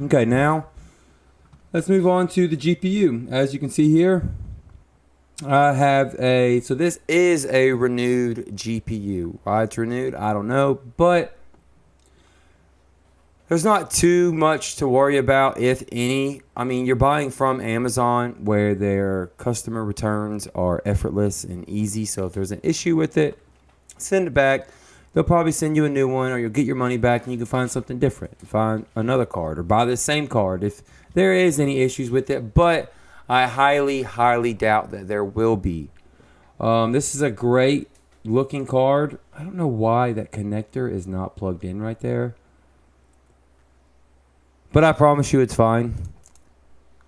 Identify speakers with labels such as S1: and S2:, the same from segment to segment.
S1: Okay, now let's move on to the GPU. As you can see here, I have so this is a renewed GPU. Why it's renewed, I don't know, but there's not too much to worry about, if any. I mean, you're buying from Amazon where their customer returns are effortless and easy. So if there's an issue with it, send it back. They'll probably send you a new one, or you'll get your money back and you can find something different. Find another card or buy the same card if there is any issues with it. But I highly, highly doubt that there will be. This is a great looking card. I don't know why that connector is not plugged in right there. But I promise you it's fine.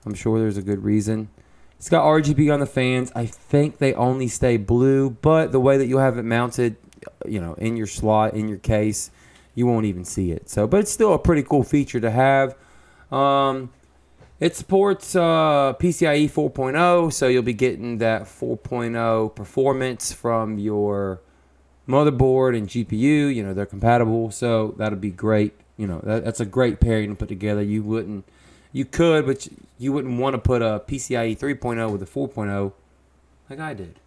S1: I'm sure there's a good reason. It's got RGB on the fans. I think they only stay blue, but the way that you'll have it mounted, in your slot, in your case, you won't even see it. But it's still a pretty cool feature to have. It supports PCIe 4.0, so you'll be getting that 4.0 performance from your motherboard and GPU. They're compatible, so that'll be great. That's a great pairing to put together. You could, but you wouldn't want to put a PCIe 3.0 with a 4.0 like I did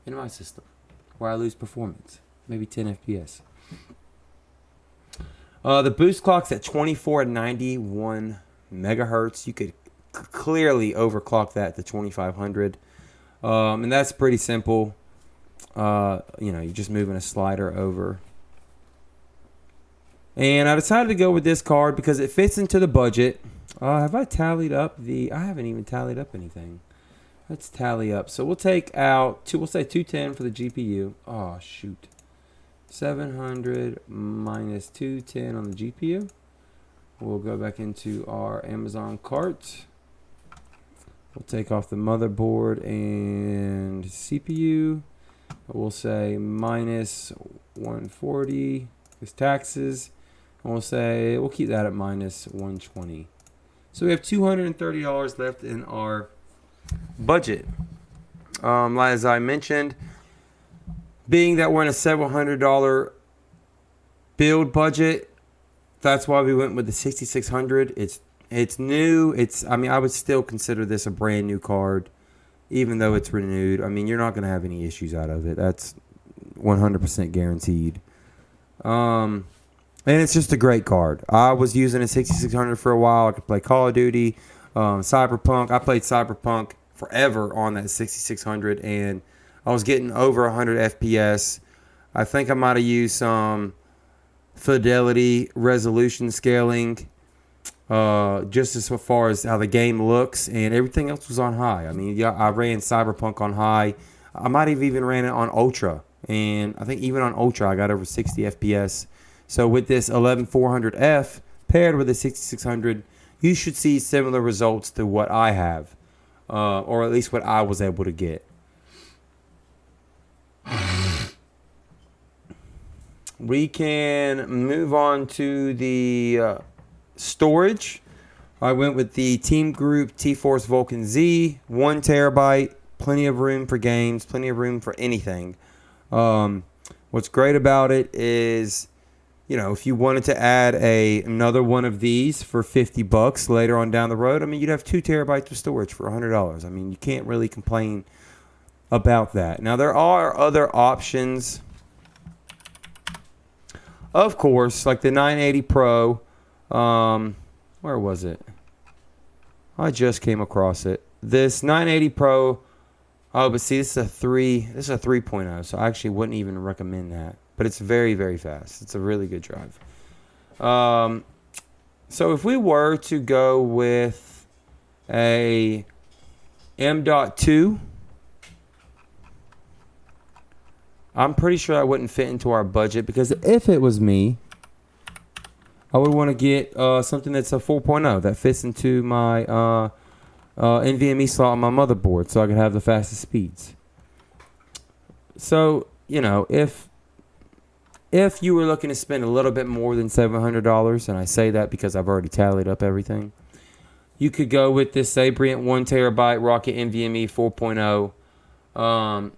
S1: in my system, where I lose performance, maybe 10 FPS. The boost clock's at 2491 megahertz. You could clearly overclock that to 2500, and that's pretty simple. You're just moving a slider over. And I decided to go with this card because it fits into the budget. Have I tallied up I haven't even tallied up anything. Let's tally up. So we'll take out, we'll say 210 for the GPU. Oh, shoot. 700 minus 210 on the GPU. We'll go back into our Amazon cart. We'll take off the motherboard and CPU. We'll say minus 140 is taxes. And we'll keep that at minus 120. So we have $230 left in our budget. As I mentioned, being that we're in a several $100 build budget, that's why we went with the 6600. It's new. I would still consider this a brand new card, even though it's renewed. You're not going to have any issues out of it. That's 100% guaranteed. And it's just a great card. I was using a 6600 for a while. I could play Call of Duty, Cyberpunk. I played Cyberpunk forever on that 6600, and I was getting over 100 FPS. I think I might have used some fidelity resolution scaling, just as far as how the game looks, and everything else was on high. I ran Cyberpunk on high. I might have even ran it on Ultra, and I think even on Ultra I got over 60 FPS. So with this 11400F paired with a 6600, you should see similar results to what I have, or at least what I was able to get. We can move on to the storage. I went with the Team Group T-Force Vulcan Z, 1 terabyte, plenty of room for games, plenty of room for anything. What's great about it is, if you wanted to add another one of these for $50 later on down the road, you'd have 2 terabytes of storage for $100. You can't really complain about that. Now, there are other options, of course, like the 980 Pro. Where was it? I just came across it. This 980 Pro. Oh, but see, this is a 3.0, so I actually wouldn't even recommend that. But it's very, very fast. It's a really good drive. So if we were to go with a M.2, I'm pretty sure that wouldn't fit into our budget, because if it was me, I would want to get something that's a 4.0 that fits into my NVMe slot on my motherboard, so I can have the fastest speeds. So, if you were looking to spend a little bit more than $700, and I say that because I've already tallied up everything, you could go with this Sabrent 1 terabyte Rocket NVMe 4.0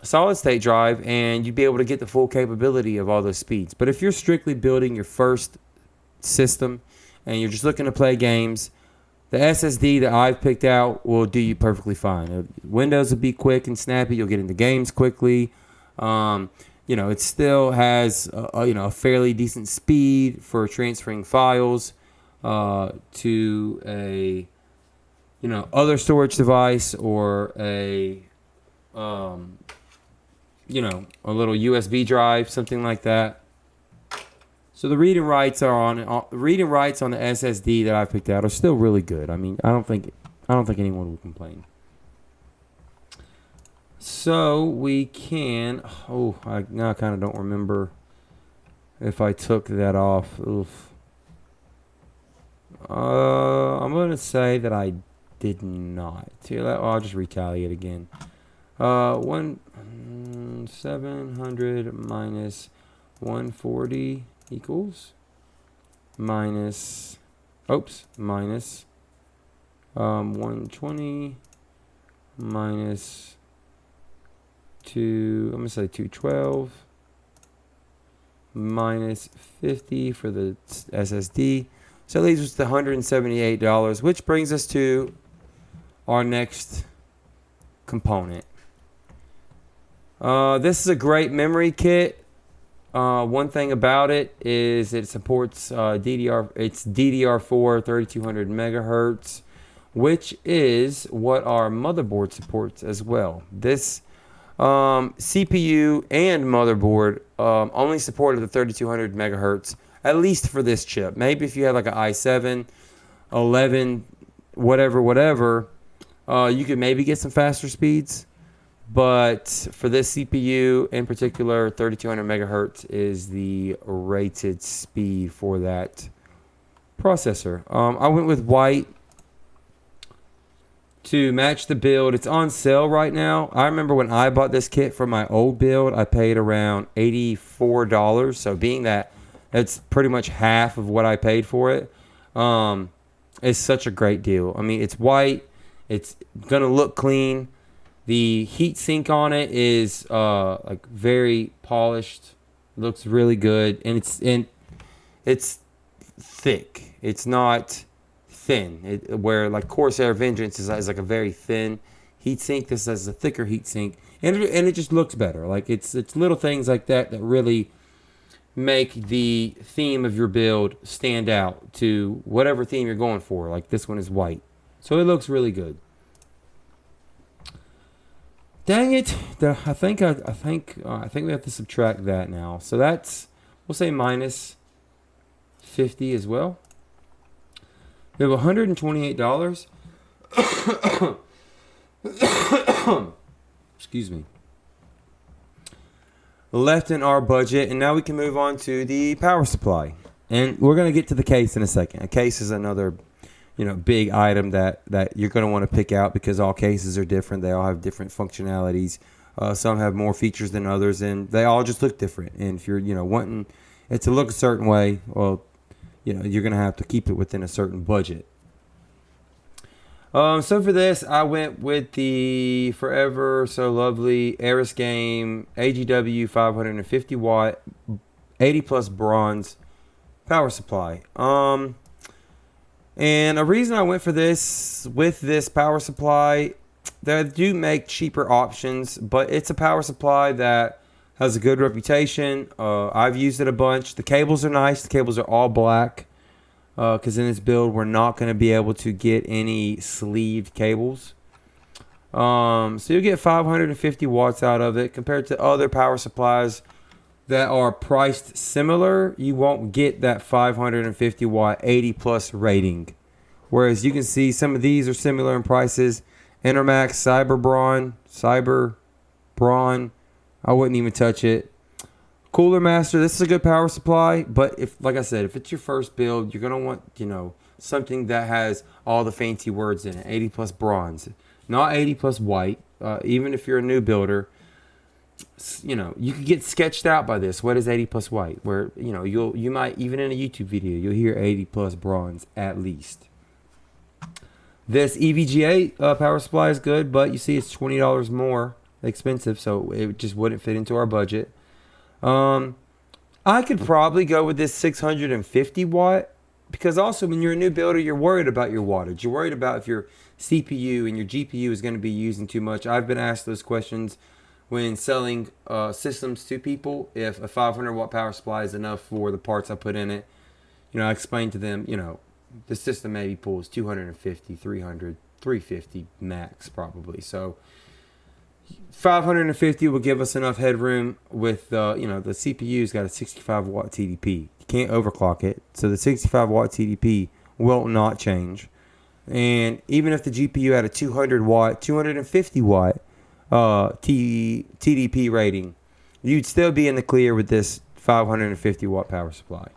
S1: solid state drive, and you'd be able to get the full capability of all those speeds. But if you're strictly building your first system and you're just looking to play games, the SSD that I've picked out will do you perfectly fine. Windows will be quick and snappy. You'll get into games quickly. It still has a fairly decent speed for transferring files to a other storage device or a a little USB drive, something like that. So the read and writes on the SSD that I picked out are still really good. I mean, I don't think anyone will complain. So we can. I now kind of don't remember if I took that off. Oof. I'm gonna say that I did not. I'll just retally it again. 700 minus 140 equals minus 120 minus 2. I'm gonna say 212 minus 50 for the SSD. So it leaves us to $178, which brings us to our next component. This is a great memory kit. One thing about it is it supports DDR4 3200 megahertz, which is what our motherboard supports as well. This CPU and motherboard only supported the 3200 megahertz, at least for this chip. Maybe if you had like an i7, 11, whatever, you could maybe get some faster speeds. But for this CPU in particular, 3200 megahertz is the rated speed for that processor. I went with white to match the build. It's on sale right now. I remember when I bought this kit for my old build, I paid around $84. So being that it's pretty much half of what I paid for it, it's such a great deal. I mean, it's white. It's going to look clean. The heat sink on it is like very polished. Looks really good, and it's thick. It's not thin. Where like Corsair Vengeance is like a very thin heat sink. This has a thicker heat sink, and it just looks better. Like it's little things like that really make the theme of your build stand out to whatever theme you're going for. Like this one is white, so it looks really good. Dang it! I think we have to subtract that now. So that's, we'll say minus 50 as well. We have $128. Excuse me. Left in our budget, and now we can move on to the power supply. And we're gonna get to the case in a second. A case is another big item that you're going to want to pick out because all cases are different. They all have different functionalities. Some have more features than others, and they all just look different. And if you're, wanting it to look a certain way, well, you're going to have to keep it within a certain budget. So for this, I went with the Forever So Lovely Arisgame AGW 550 watt 80 plus bronze power supply. And a reason I went for this with this power supply, they do make cheaper options, but it's a power supply that has a good reputation. I've used it a bunch. The cables are nice. The cables are all black because in this build we're not going to be able to get any sleeved cables. So you'll get 550 watts out of it compared to other power supplies that are priced similar. You won't get that 550 watt 80 plus rating. Whereas you can see some of these are similar in prices. Intermax, Cyber Braun, I wouldn't even touch it. Cooler Master, this is a good power supply, but if it's your first build, you're gonna want, something that has all the fancy words in it. 80 plus bronze, not 80 plus white. Even if you're a new builder, you could get sketched out by this. What is 80 plus white? Where you might, even in a YouTube video, you'll hear 80 plus bronze at least. This EVGA power supply is good, but you see it's $20 more expensive, so it just wouldn't fit into our budget. I could probably go with this 650 watt because also when you're a new builder, you're worried about your wattage. You're worried about if your CPU and your GPU is going to be using too much. I've been asked those questions when selling systems to people. If a 500 watt power supply is enough for the parts I put in it, I explain to them, the system maybe pulls 250, 300, 350 max probably. So 550 will give us enough headroom with, the CPU's got a 65 watt TDP. You can't overclock it. So the 65 watt TDP will not change. And even if the GPU had a 250 watt TDP rating, you'd still be in the clear with this 550 watt power supply.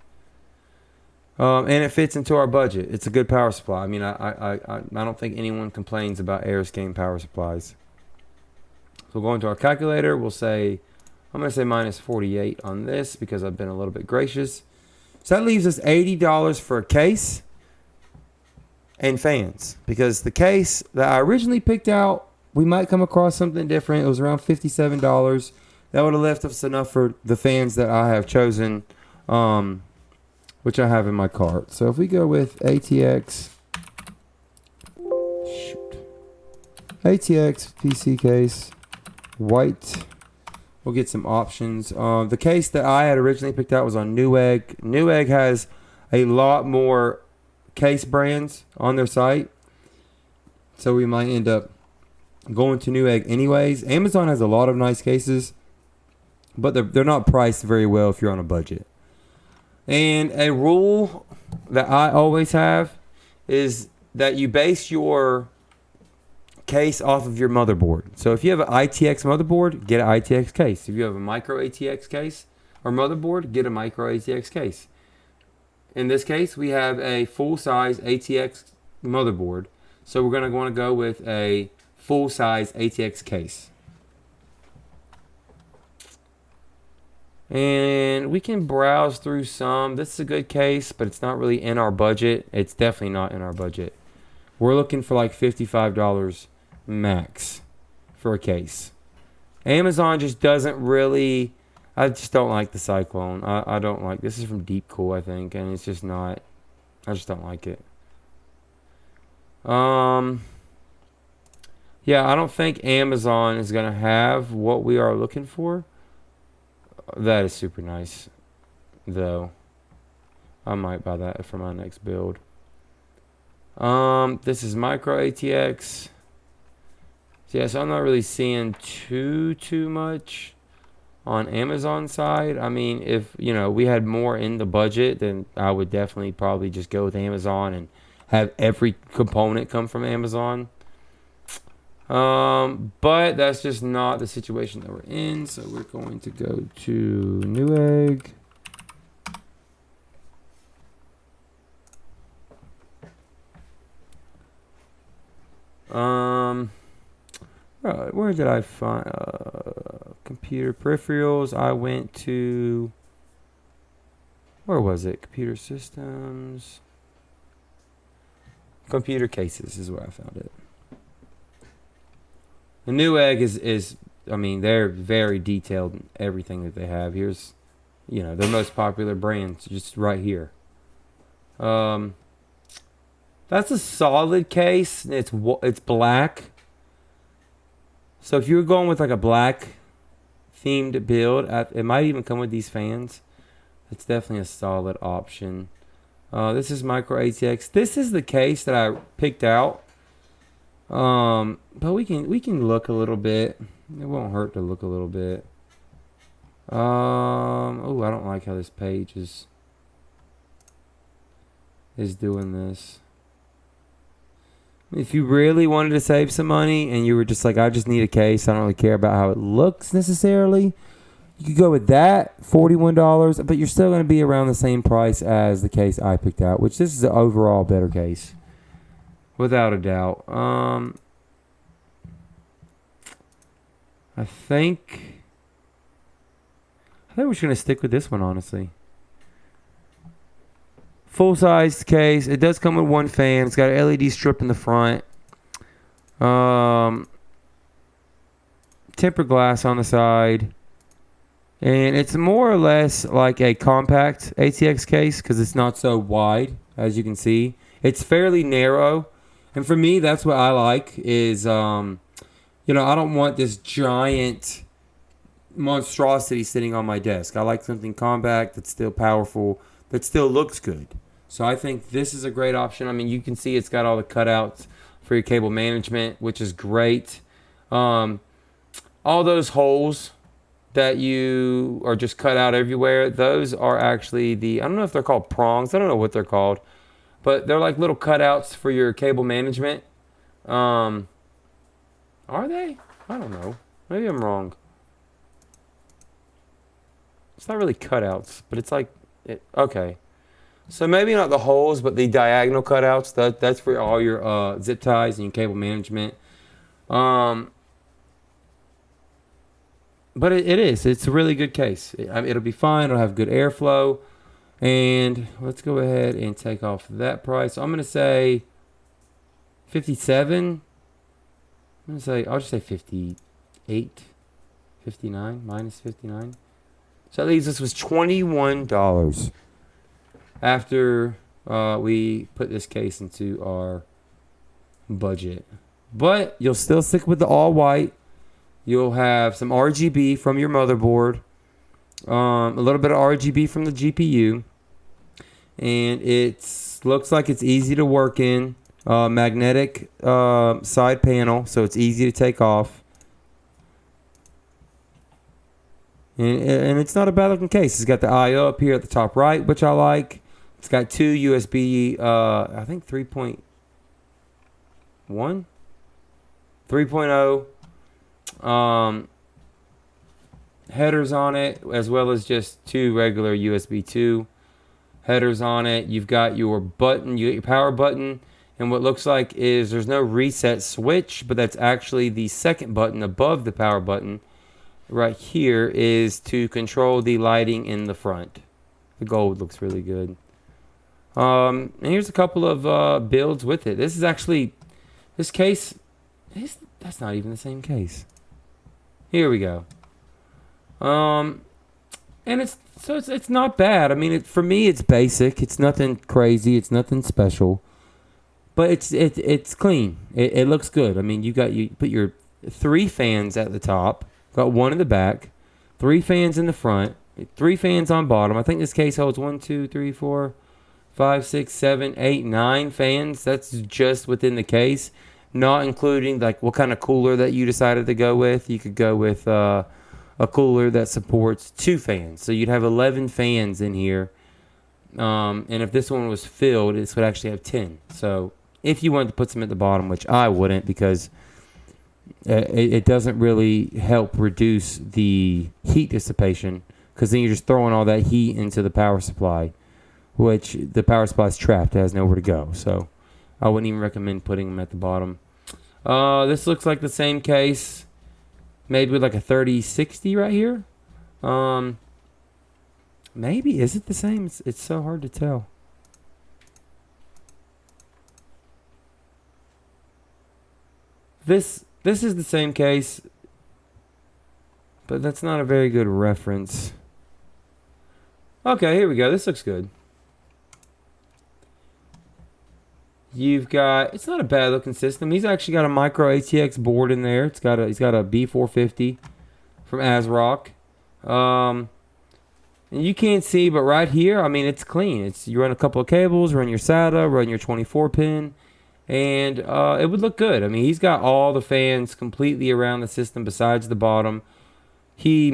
S1: And it fits into our budget. It's a good power supply. I mean, I don't think anyone complains about Ariscane power supplies. So we'll go into our calculator. I'm going to say minus 48 on this because I've been a little bit gracious. So that leaves us $80 for a case and fans. Because the case that I originally picked out, we might come across something different. It was around $57. That would have left us enough for the fans that I have chosen, which I have in my cart. So if we go with ATX PC case, white, we'll get some options. The case that I had originally picked out was on Newegg. Newegg has a lot more case brands on their site, so we might end up going to Newegg anyways. Amazon has a lot of nice cases, but they're not priced very well if you're on a budget. And a rule that I always have is that you base your case off of your motherboard. So if you have an ITX motherboard, get an ITX case. If you have a micro ATX case or motherboard, get a micro ATX case. In this case, we have a full-size ATX motherboard. So we're going to want to go with a full-size ATX case. And we can browse through some. This is a good case, but it's not really in our budget. It's definitely not in our budget. We're looking for like $55 max for a case. Amazon just doesn't really... I just don't like the Cyclone. I don't like... This is from Deepcool, I think, and it's just not... I just don't like it. Yeah, I don't think Amazon is going to have what we are looking for. That is super nice, though. I might buy that for my next build. This is micro ATX. So yeah, so I'm not really seeing too much on Amazon side. I mean, if we had more in the budget, then I would definitely probably just go with Amazon and have every component come from Amazon. But that's just not the situation that we're in. So we're going to go to Newegg. Where did I find computer peripherals? I went to, where was it? Computer systems. Computer cases is where I found it. The Newegg is I mean, they're very detailed in everything that they have. Here's, their most popular brands just right here. That's a solid case. It's black. So if you're going with like a black themed build, it might even come with these fans. It's definitely a solid option. This is micro ATX. This is the case that I picked out. But we can look a little bit. It won't hurt to look a little bit. Oh, I don't like how this page is doing this. If you really wanted to save some money and you were just like, I just need a case, I don't really care about how it looks necessarily, you could go with that, $41, but you're still going to be around the same price as the case I picked out, which this is an overall better case. Without a doubt. I think we're just going to stick with this one, honestly. Full-size case. It does come with one fan. It's got an LED strip in the front. Tempered glass on the side. And it's more or less like a compact ATX case because it's not so wide. as you can see. It's fairly narrow. And for me, that's what I like is, you know, I don't want this giant monstrosity sitting on my desk. I like something compact that's still powerful, that still looks good. So I think this is a great option. I mean, you can see it's got all the cutouts for your cable management, which is great. All those holes that you are just cut out everywhere, those are actually I don't know if they're called prongs. I don't know what they're called. But they're like little cutouts for your cable management. Are they? I don't know. Maybe I'm wrong. It's not really cutouts, but it's like, okay. So maybe not the holes, but the diagonal cutouts. That's for all your zip ties and your cable management. But it is. It's a really good case. It'll be fine. It'll have good airflow. And let's go ahead and take off that price. So I'm going to say 57. I'll just say 58, 59, minus 59. So that leaves us with $21 after we put this case into our budget. But you'll still stick with the all white. You'll have some RGB from your motherboard. A little bit of RGB from the GPU. And it looks like it's easy to work in. Magnetic side panel, so it's easy to take off. And it's not a bad looking case. It's got the I/O up here at the top right, which I like. It's got two USB, I think 3.1? 3.0. Headers on it, as well as just two regular USB 2 headers on it. You've got your button, you got your power button, and what looks like is there's no reset switch, but that's actually the second button above the power button. Right here is to control the lighting in the front. The gold looks really good. And here's a couple of builds with it. This is actually, this case, that's not even the same case. Here we go. And it's not bad. I mean, for me, it's basic. It's nothing crazy. It's nothing special. But it's clean. It looks good. I mean, you put your 3 fans at the top. Got 1 in the back. 3 fans in the front. 3 fans on bottom. I think this case holds 1, 2, 3, 4, 5, 6, 7, 8, 9 fans. That's just within the case. Not including like what kind of cooler that you decided to go with. You could go with a cooler that supports 2 fans. So you'd have 11 fans in here. And if this one was filled, this would actually have 10. So if you wanted to put some at the bottom, which I wouldn't, because it doesn't really help reduce the heat dissipation, because then you're just throwing all that heat into the power supply, which the power supply is trapped. It has nowhere to go. So I wouldn't even recommend putting them at the bottom. This looks like the same case, maybe with like a 3060 right here. Maybe. Is it the same? It's so hard to tell. This is the same case, but that's not a very good reference. Okay, here we go. This looks good. You've got, it's not a bad looking system. He's actually got a micro ATX board in there. He's got a B450 from ASRock. And you can't see, but right here, I mean, it's clean. You run a couple of cables, run your SATA, run your 24 pin, and it would look good. I mean, he's got all the fans completely around the system besides the bottom. He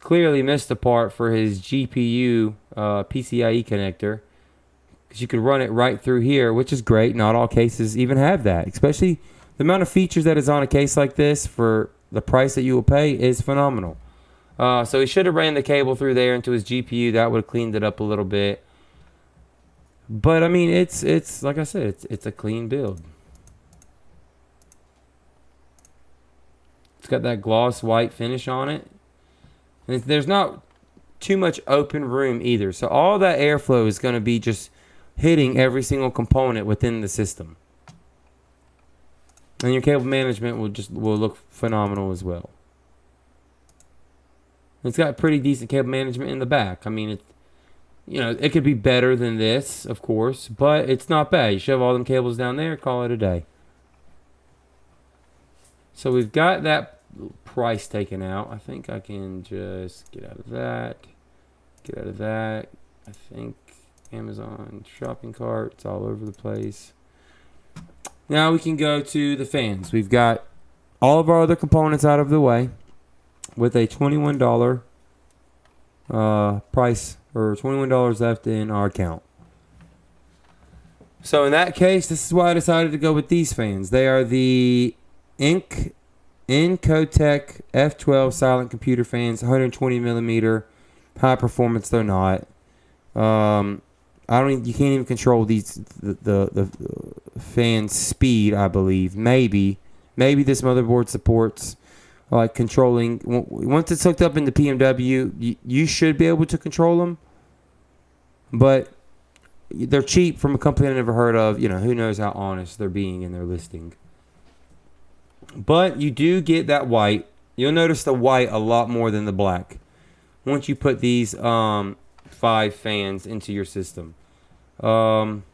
S1: clearly missed a part for his GPU PCIe connector, because you could run it right through here, which is great. Not all cases even have that, especially the amount of features that is on a case like this for the price that you will pay is phenomenal. So he should have ran the cable through there into his GPU. That would have cleaned it up a little bit. But I mean, it's like I said, it's a clean build. It's got that gloss white finish on it. And there's not too much open room either. So all that airflow is going to be just hitting every single component within the system. And your cable management will look phenomenal as well. It's got pretty decent cable management in the back. I mean, You know, it could be better than this, of course, but it's not bad. You shove all them cables down there, call it a day. So we've got that price taken out. I think I can just get out of that. Get out of that. I think Amazon shopping cart. It's all over the place. Now we can go to the fans. We've got all of our other components out of the way with a $21 price, or $21 left in our account. So in that case, this is why I decided to go with these fans. They are the Incotech F12 silent computer fans, 120 millimeter, high performance. They're not. You can't even control the fan speed. I believe maybe this motherboard supports like controlling. Once it's hooked up into PMW, you should be able to control them, but they're cheap from a company I never heard of. You know, who knows how honest they're being in their listing. But you do get that white. You'll notice the white a lot more than the black once you put these 5 fans into your system. And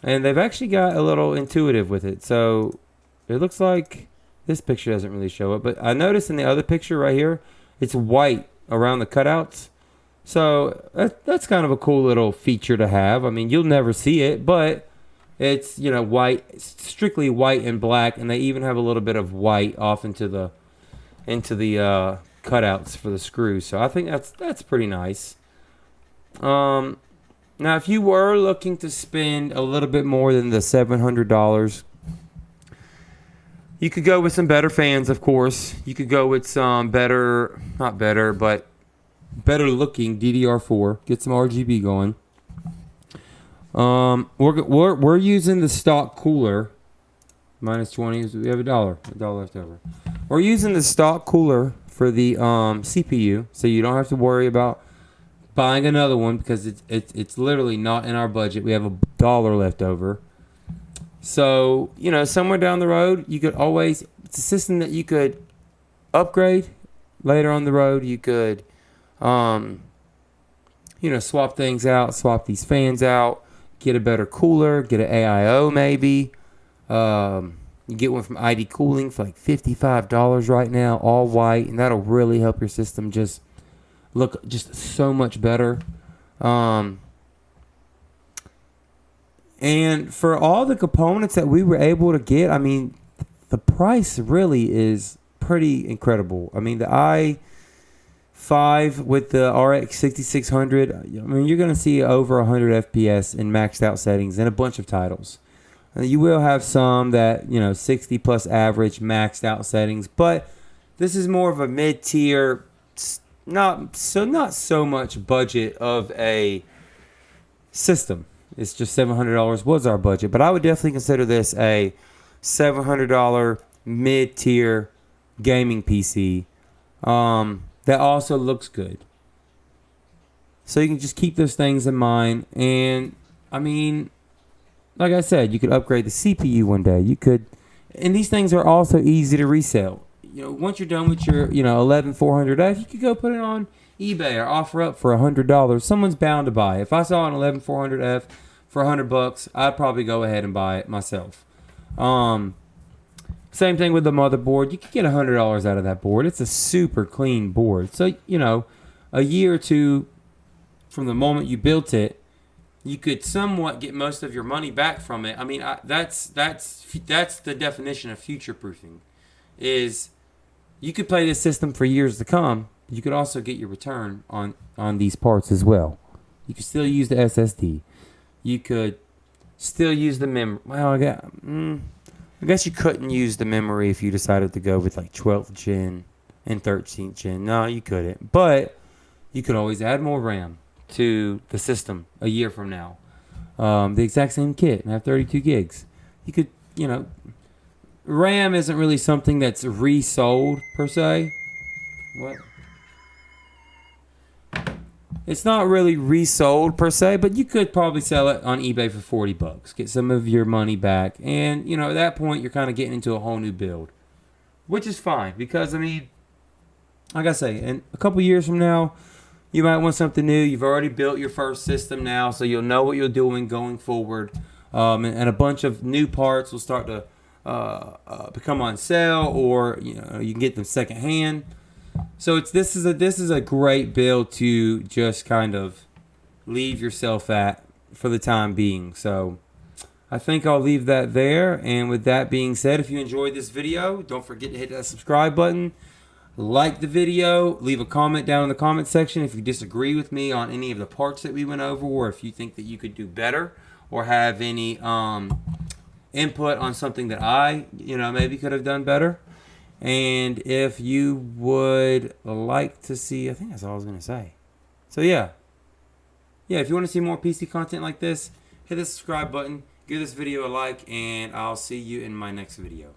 S1: they've actually got a little intuitive with it. So it looks like this picture doesn't really show it, but I noticed in the other picture right here, it's white around the cutouts. So that's kind of a cool little feature to have. I mean, you'll never see it, but it's, you know, white, strictly white and black, and they even have a little bit of white off into the cutouts for the screws. So I think that's pretty nice. Now, if you were looking to spend a little bit more than the $700, you could go with some better fans, of course. You could go with some better looking DDR4. Get some RGB going. We're using the stock cooler. Minus 20. We have $1 left over. We're using the stock cooler for the CPU, so you don't have to worry about buying another one because it's literally not in our budget. We have $1 left over. So, you know, somewhere down the road, you could always, it's a system that you could upgrade later on the road. You could, you know, swap things out, swap these fans out, get a better cooler, get an AIO maybe. You get one from ID Cooling for like $55 right now, all white, and that'll really help your system just look just so much better. And for all the components that we were able to get, I mean, the price really is pretty incredible. I mean, the i5 with the RX 6600, I mean, you're going to see over 100 FPS in maxed out settings in a bunch of titles. You will have some that, you know, 60 plus average maxed out settings, but this is more of a mid-tier, not so much budget of a system. It's just $700 was our budget, but I would definitely consider this a $700 mid-tier gaming PC that also looks good. So you can just keep those things in mind. And I mean, like I said, you could upgrade the CPU one day. You could, and these things are also easy to resell. You know, once you're done with your, you know, 11400F, you could go put it on eBay or offer up for $100. Someone's bound to buy it. If I saw an 11400F for $100, I'd probably go ahead and buy it myself. Same thing with the motherboard. You could get $100 out of that board. It's a super clean board. So, you know, a year or two from the moment you built it, you could somewhat get most of your money back from it. I mean, that's the definition of future proofing. Is you could play this system for years to come. You could also get your return on these parts as well. You could still use the SSD. You could still use the memory. Well, I guess you couldn't use the memory if you decided to go with like 12th gen and 13th gen. No, you couldn't. But you could always add more RAM to the system a year from now. The exact same kit and have 32 gigs. You could, you know, RAM isn't really something that's resold per se. What? It's not really resold per se, but you could probably sell it on eBay for $40. Get some of your money back. And, you know, at that point, you're kind of getting into a whole new build. Which is fine because, I mean, like I say, in a couple years from now, you might want something new. You've already built your first system now, so you'll know what you're doing going forward. And a bunch of new parts will start to become on sale, or you can get them secondhand. So this is a great build to just kind of leave yourself at for the time being. So I think I'll leave that there. And with that being said, if you enjoyed this video, don't forget to hit that subscribe button. Like the video, leave a comment down in the comment section if you disagree with me on any of the parts that we went over, or if you think that you could do better, or have any input on something that I maybe could have done better. And if you would like to see, I think that's all I was going to say. So yeah, if you want to see more PC content like this, hit the subscribe button, give this video a like, and I'll see you in my next video.